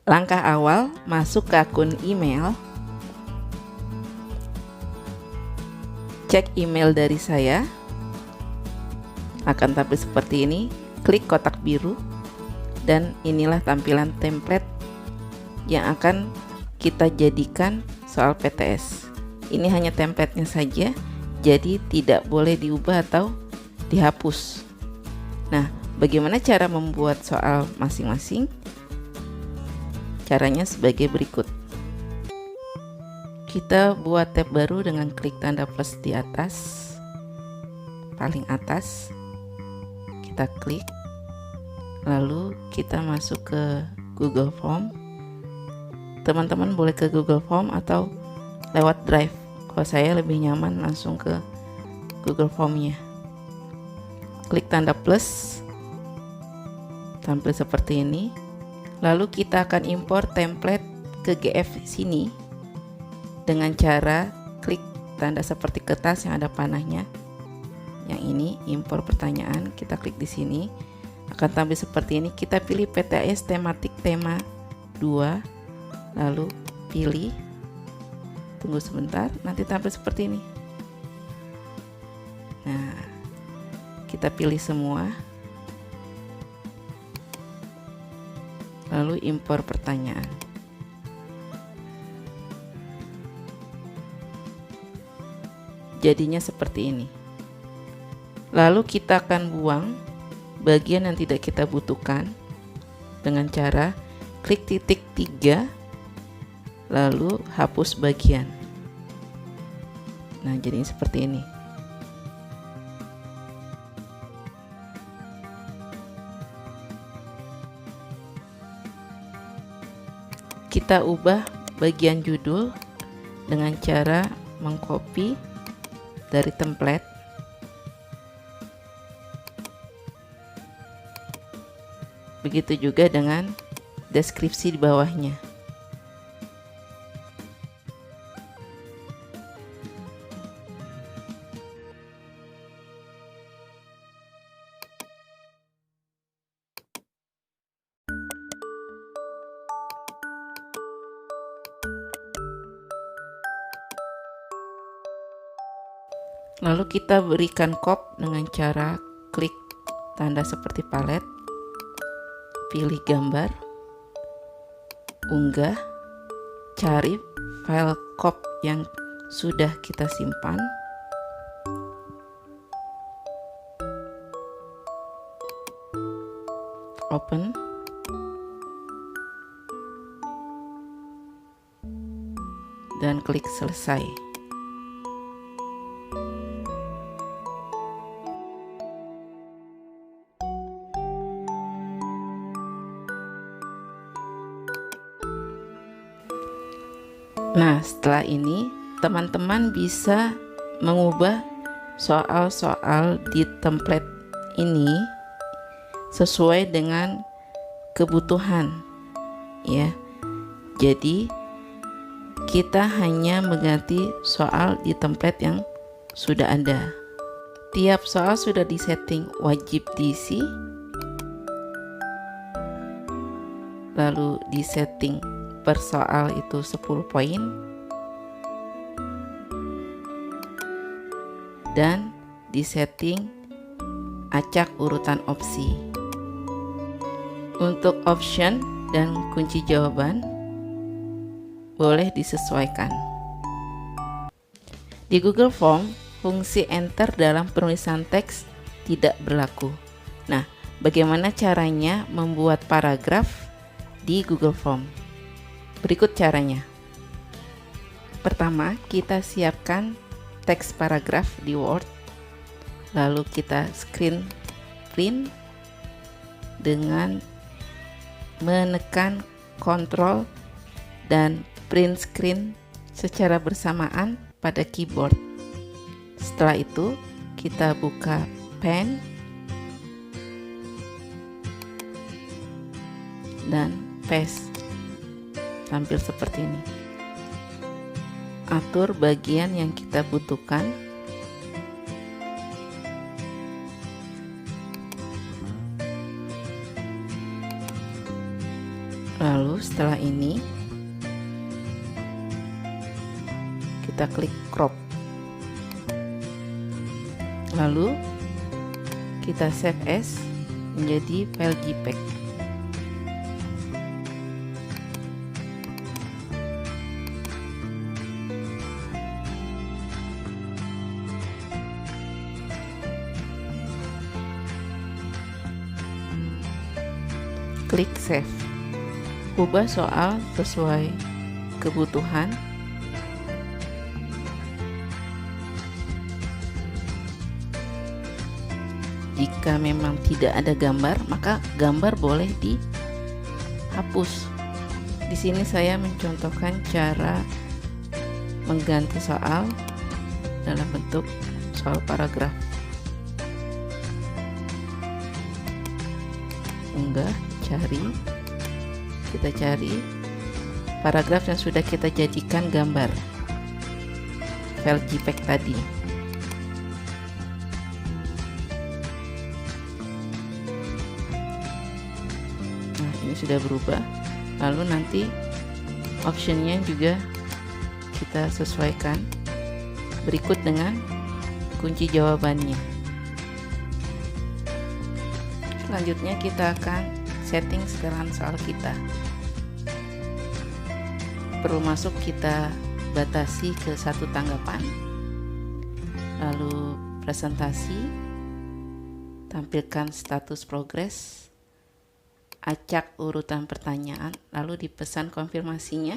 Langkah awal, masuk ke akun email. Cek email dari saya. Akan tampil seperti ini. Klik kotak biru. Dan inilah tampilan template yang akan kita jadikan soal PTS. Ini hanya templatenya saja, jadi tidak boleh diubah atau dihapus. Nah, bagaimana cara membuat soal masing-masing? Caranya sebagai berikut. Kita buat tab baru dengan klik tanda plus di atas, paling atas. Kita klik, lalu kita masuk ke Google Form. Teman-teman boleh ke Google Form atau lewat Drive. Kalau saya lebih nyaman langsung ke Google Form-nya. Klik tanda plus, tampil seperti ini. Lalu kita akan impor template ke GF sini dengan cara klik tanda seperti kertas yang ada panahnya. Yang ini impor pertanyaan, kita klik di sini. Akan tampil seperti ini. Kita pilih PTS tematik tema 2, lalu pilih. Tunggu sebentar, nanti tampil seperti ini. Nah, kita pilih semua. Lalu impor pertanyaan. Jadinya seperti ini. Lalu kita akan buang bagian yang tidak kita butuhkan dengan cara klik titik 3 lalu hapus bagian. Nah, jadi seperti ini. Kita ubah bagian judul dengan cara mengcopy dari template. Begitu juga dengan deskripsi di bawahnya. Lalu kita berikan crop dengan cara klik tanda seperti palet, pilih gambar, unggah, cari file crop yang sudah kita simpan, open, dan klik selesai. Nah, setelah ini teman-teman bisa mengubah soal-soal di template ini sesuai dengan kebutuhan, ya. Jadi kita hanya mengganti soal di template yang sudah ada. Tiap soal sudah disetting wajib diisi, lalu disetting per soal itu 10 poin, dan disetting acak urutan opsi. Untuk option dan kunci jawaban boleh disesuaikan. Di Google Form, fungsi enter dalam penulisan teks tidak berlaku. Nah, bagaimana caranya membuat paragraf di Google Form? Berikut caranya. Pertama, kita siapkan teks paragraf di Word. Lalu kita screen print dengan menekan Ctrl dan print screen secara bersamaan pada keyboard. Setelah itu, kita buka pen dan paste. Tampil seperti ini. Atur bagian yang kita butuhkan. Lalu setelah ini kita klik crop, lalu kita save as menjadi file JPEG. Klik save. Ubah soal sesuai kebutuhan. Jika memang tidak ada gambar, maka gambar boleh dihapus. Di sini saya mencontohkan cara mengganti soal dalam bentuk soal paragraf. Unggah, kita cari paragraf yang sudah kita jadikan gambar, file JPEG tadi. Nah, ini sudah berubah. Lalu nanti optionnya juga kita sesuaikan berikut dengan kunci jawabannya. Selanjutnya kita akan setting setelan soal kita. Perlu masuk, kita batasi ke 1 tanggapan. Lalu presentasi, tampilkan status progres, acak urutan pertanyaan, lalu di pesan konfirmasinya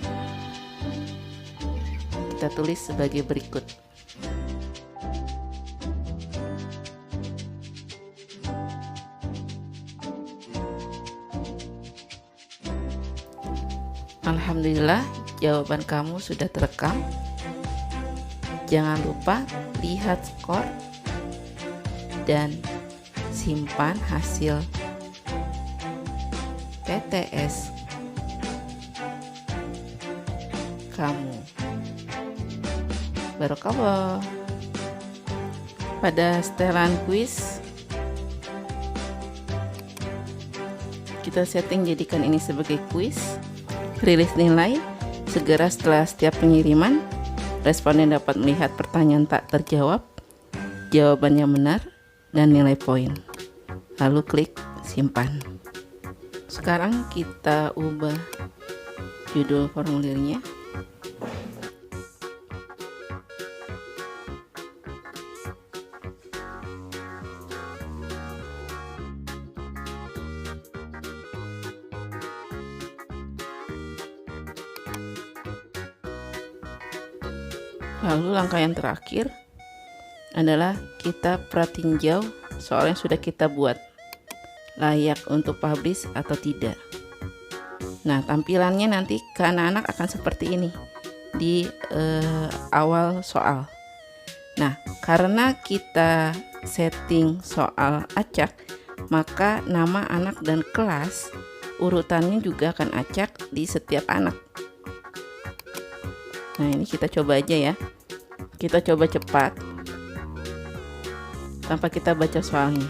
kita tulis sebagai berikut. Alhamdulillah, jawaban kamu sudah terekam. Jangan lupa lihat skor dan simpan hasil PTS kamu. Barakallah. Pada setelan kuis, kita setting jadikan ini sebagai kuis. Rilis nilai segera setelah setiap pengiriman. Responden dapat melihat pertanyaan tak terjawab, jawaban yang benar, dan nilai poin. Lalu klik simpan. Sekarang kita ubah judul formulirnya. Lalu langkah yang terakhir adalah kita pratinjau soal yang sudah kita buat, layak untuk publish atau tidak. Nah, tampilannya nanti ke anak-anak akan seperti ini di awal soal. Nah, karena kita setting soal acak, maka nama anak dan kelas urutannya juga akan acak di setiap anak. Nah, ini kita coba aja ya. Kita coba cepat tanpa kita baca soalnya.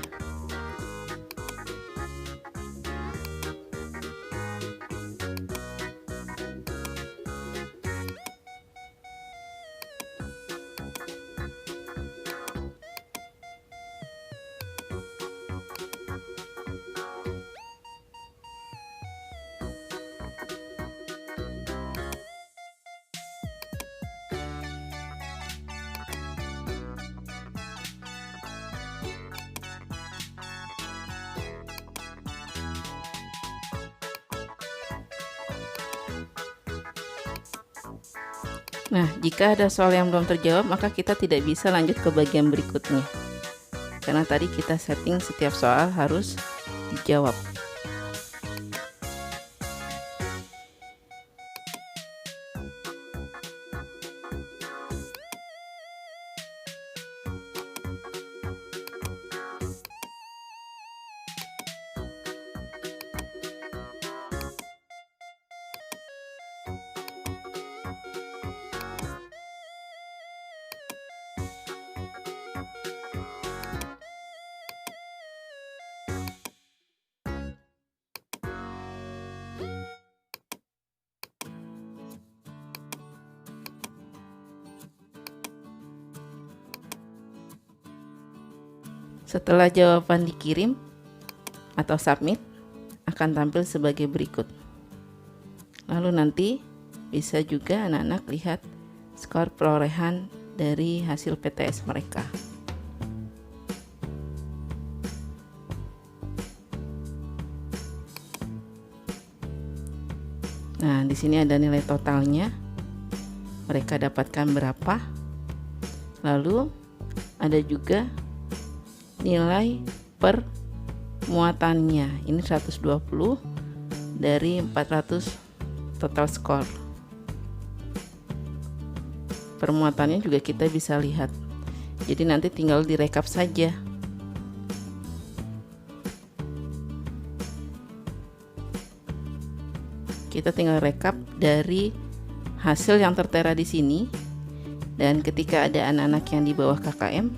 Nah, jika ada soal yang belum terjawab, maka kita tidak bisa lanjut ke bagian berikutnya. Karena tadi kita setting setiap soal harus dijawab. Setelah jawaban dikirim atau submit, akan tampil sebagai berikut. Lalu nanti bisa juga anak-anak lihat skor perolehan dari hasil PTS mereka. Nah, di sini ada nilai totalnya. Mereka dapatkan berapa? Lalu ada juga nilai per muatannya. Ini 120 dari 400 total skor. Permuatannya juga kita bisa lihat. Jadi nanti tinggal direkap saja. Kita tinggal rekap dari hasil yang tertera di sini, dan ketika ada anak-anak yang di bawah KKM,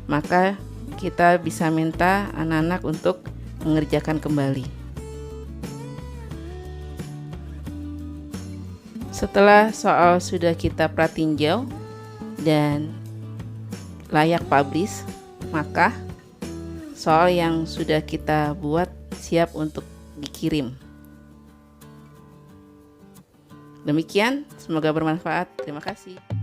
maka kita bisa minta anak-anak untuk mengerjakan kembali. Setelah soal sudah kita pratinjau dan layak publish, maka soal yang sudah kita buat siap untuk dikirim. Demikian, semoga bermanfaat. Terima kasih.